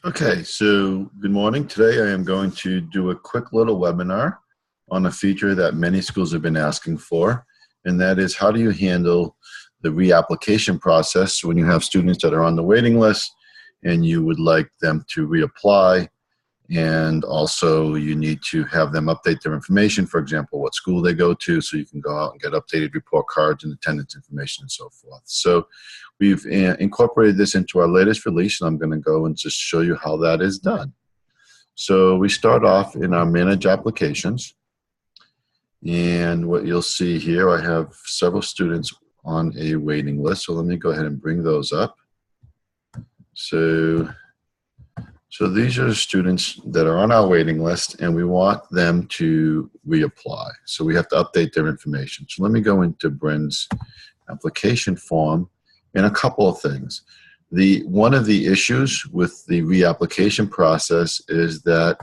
Okay, so good morning. Today I am going to do a quick little webinar on a feature that many schools have been asking for, and that is how do you handle the reapplication process when you have students that are on the waiting list and you would like them to reapply, and also you need to have them update their information, for example, what school they go to, so you can go out and get updated report cards and attendance information and so forth. So we've incorporated this into our latest release, and I'm going to go and just show you how that is done. So we start off in our Manage Applications, and what you'll see here, I have several students on a waiting list, so let me go ahead and bring those up. So these are students that are on our waiting list, and we want them to reapply. So we have to update their information. So let me go into Bren's application form and a couple of things. One of the issues with the reapplication process is that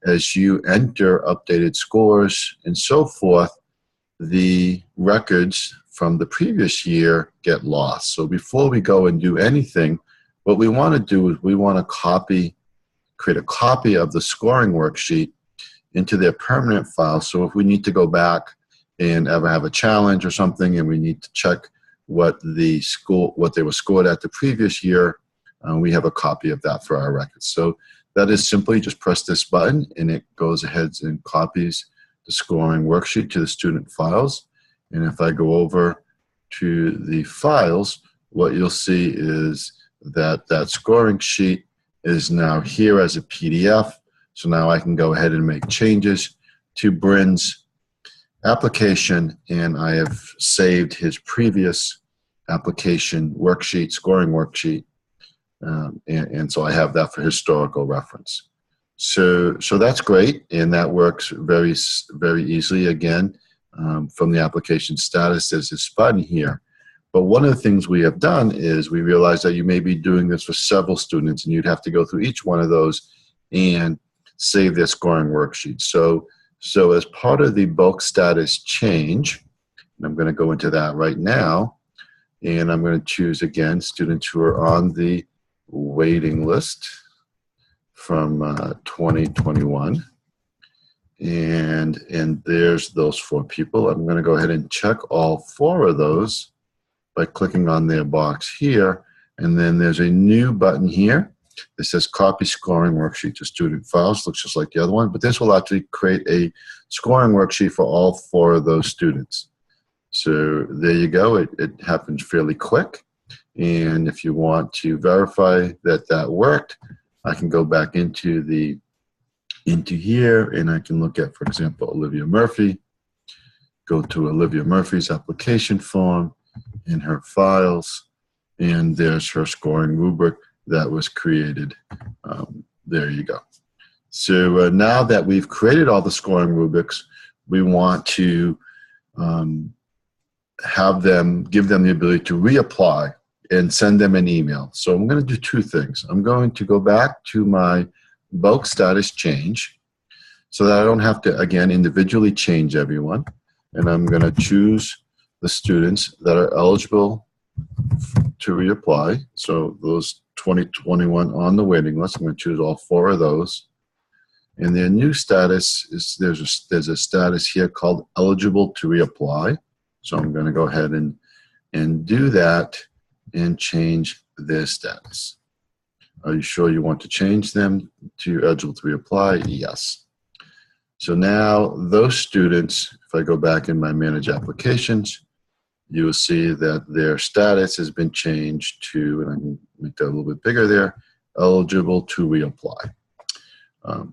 as you enter updated scores and so forth, the records from the previous year get lost. So before we go and do anything, what we want to do is we want to create a copy of the scoring worksheet into their permanent file. So if we need to go back and ever have a challenge or something and we need to check what they were scored at the previous year, we have a copy of that for our records. So that is simply just press this button and it goes ahead and copies the scoring worksheet to the student files. And if I go over to the files, what you'll see is that that scoring sheet is now here as a PDF. So now I can go ahead and make changes to Bren's application, and I have saved his previous application worksheet, scoring worksheet, and so I have that for historical reference. So that's great, and that works very, very easily. Again, from the application status, there's this button here. But one of the things we have done is we realized that you may be doing this for several students, and you'd have to go through each one of those and save their scoring worksheet. So as part of the bulk status change, and I'm going to go into that right now, and I'm going to choose, again, students who are on the waiting list from 2021. And there's those 4 people. I'm going to go ahead and check all 4 of those by clicking on their box here, and then there's a new button here that says Copy Scoring Worksheet to Student Files. Looks just like the other one, but this will actually create a scoring worksheet for all 4 of those students. So there you go. It happens fairly quick, and if you want to verify that that worked, I can go back into here, and I can look at, for example, Olivia Murphy, go to Olivia Murphy's application form, in her files, and there's her scoring rubric that was created. There you go. So now that we've created all the scoring rubrics, we want to give them the ability to reapply and send them an email. So I'm going to do 2 things. I'm going to go back to my bulk status change so that I don't have to, again, individually change everyone, and I'm going to choose the students that are eligible to reapply. So those 2021 on the waiting list, I'm going to choose all 4 of those. And their new status is there's a status here called eligible to reapply. So I'm going to go ahead and do that and change their status. Are you sure you want to change them to eligible to reapply? Yes. So now those students, if I go back in my Manage Applications, you will see that their status has been changed to, and I can make that a little bit bigger there, eligible to reapply.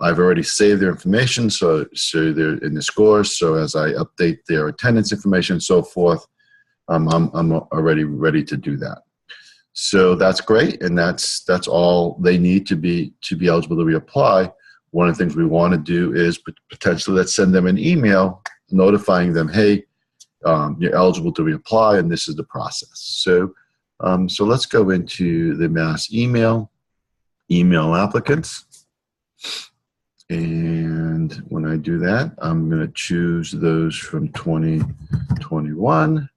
I've already saved their information, so they're in the scores. So as I update their attendance information and so forth, I'm already ready to do that. So that's great, and that's all they need to be eligible to reapply. One of the things we want to do is potentially let's send them an email notifying them, hey, you're eligible to reapply, and this is the process. So let's go into the mass email applicants. And when I do that, I'm going to choose those from 2021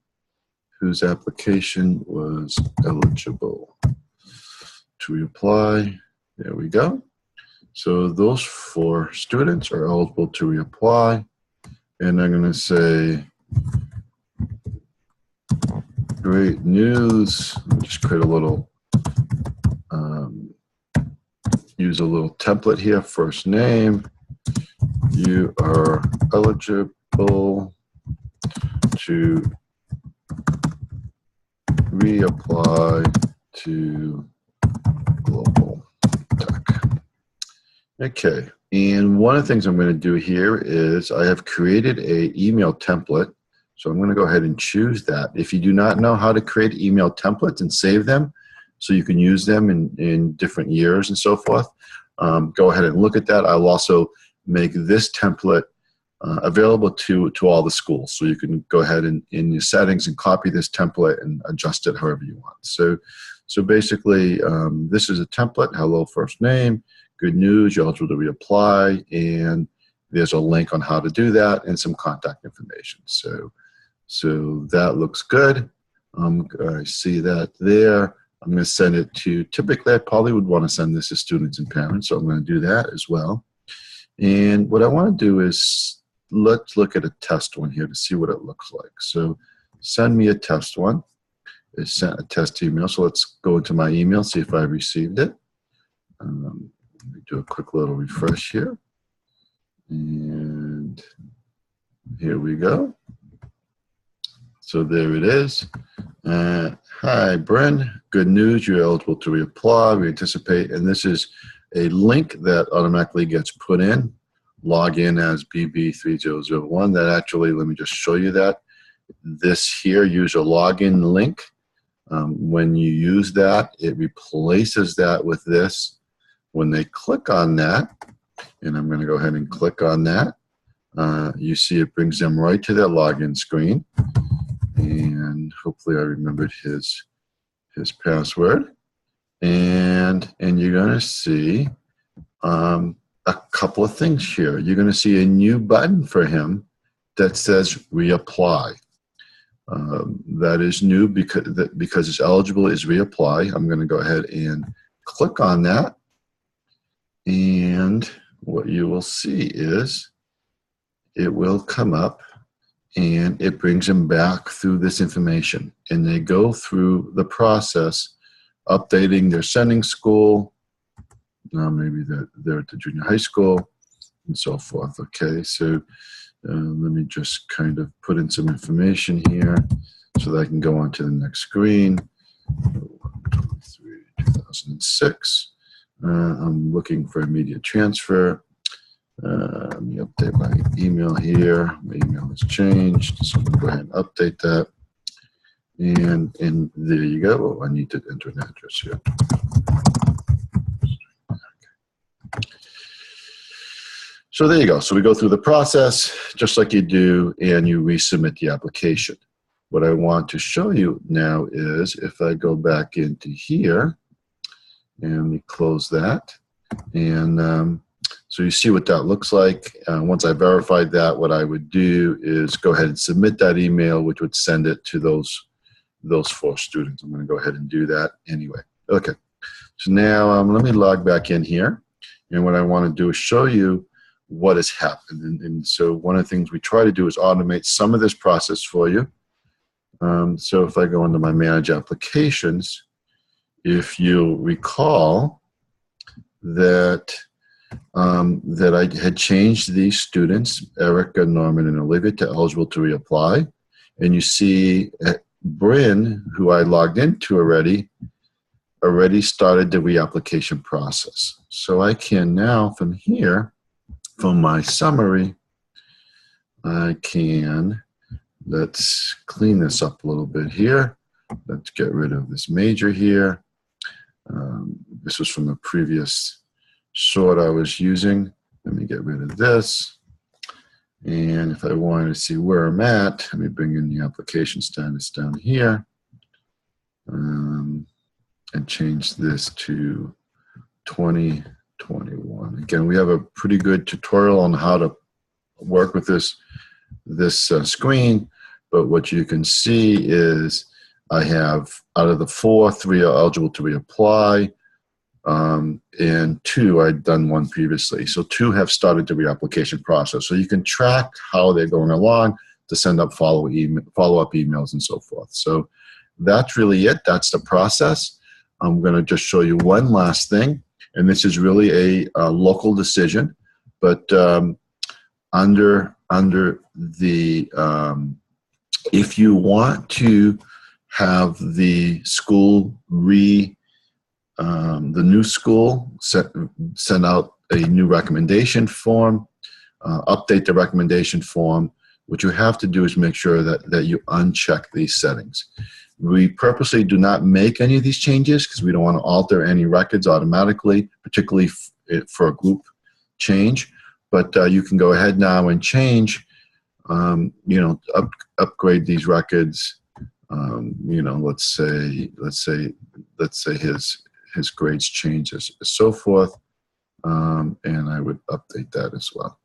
whose application was eligible to reapply. There we go. So those 4 students are eligible to reapply. And I'm going to say, great news. Just create a little, use a little template here. First name, you are eligible to reapply to Global Tech. Okay, and one of the things I'm going to do here is I have created an email template. So I'm going to go ahead and choose that. If you do not know how to create email templates and save them so you can use them in different years and so forth, go ahead and look at that. I'll also make this template available to all the schools. So you can go ahead and in your settings and copy this template and adjust it however you want. So basically, this is a template, hello, first name, good news, you're eligible to reapply, and there's a link on how to do that and some contact information. So that looks good. I see that there. I'm going to send it to, typically I probably would want to send this to students and parents, so I'm going to do that as well. And what I want to do is, let's look at a test one here to see what it looks like. So send me a test one. It sent a test email, so let's go into my email, see if I received it. Let me do a quick little refresh here. And here we go. So there it is. Hi, Bryn. Good news. You're eligible to reapply. We anticipate, and this is a link that automatically gets put in. Log in as BB3001. That actually, let me just show you that. This here, use a login link. When you use that, it replaces that with this. When they click on that, and I'm going to go ahead and click on that, you see it brings them right to their login screen. And hopefully I remembered his password. And you're going to see a couple of things here. You're going to see a new button for him that says reapply. That is new because it's eligible is reapply. I'm going to go ahead and click on that. And what you will see is it will come up and it brings them back through this information. And they go through the process, updating their sending school. Maybe they're at the junior high school and so forth. Okay, so let me just kind of put in some information here so that I can go on to the next screen. 2006. I'm looking for immediate transfer. Let me update my email here. My email has changed, so I'm going to go ahead and update that. And there you go. Oh, I need to enter an address here. Okay. So there you go. So we go through the process just like you do, and you resubmit the application. What I want to show you now is if I go back into here, and we close that, and so you see what that looks like. Once I verified that, what I would do is go ahead and submit that email, which would send it to those 4 students. I'm going to go ahead and do that anyway. Okay, so now let me log back in here, and what I want to do is show you what has happened. And so one of the things we try to do is automate some of this process for you. So if I go into my Manage Applications, if you recall that I had changed these students, Erica, Norman, and Olivia, to eligible to reapply. And you see Bryn, who I logged into already started the reapplication process. So I can now, from here, from my summary, I can, let's clean this up a little bit here. Let's get rid of this major here. This was from the previous sort I was using. Let me get rid of this. And if I wanted to see where I'm at, let me bring in the application status down here, and change this to 2021. Again, we have a pretty good tutorial on how to work with this screen, but what you can see is I have, out of the 4, 3 are eligible to reapply. and 2, I'd done one previously. So 2 have started the reapplication process. So you can track how they're going along to send up follow-up emails and so forth. So that's really it. That's the process. I'm going to just show you one last thing, and this is really a local decision, but under the if you want to have the school the new school send out a new recommendation form, update the recommendation form, what you have to do is make sure that you uncheck these settings. We purposely do not make any of these changes because we don't want to alter any records automatically, particularly for a group change. But you can go ahead now and change, upgrade these records. Let's say his grades change and so forth, and I would update that as well.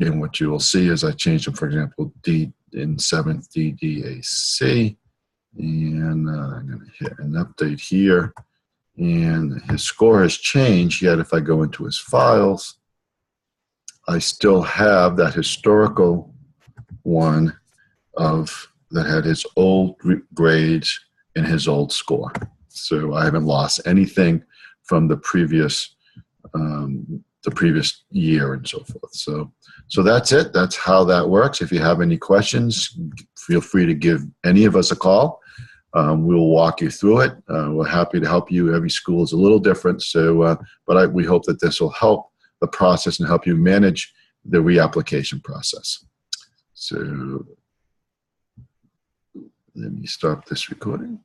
And what you will see is I changed them, for example, D in 7th, DDAC, and I'm going to hit an update here, and his score has changed, yet if I go into his files, I still have that historical one that had his old grades and his old score. So I haven't lost anything from the previous year and so forth. So that's it. That's how that works. If you have any questions, feel free to give any of us a call. We'll walk you through it. We're happy to help you. Every school is a little different. So, we hope that this will help the process and help you manage the reapplication process. So let me stop this recording.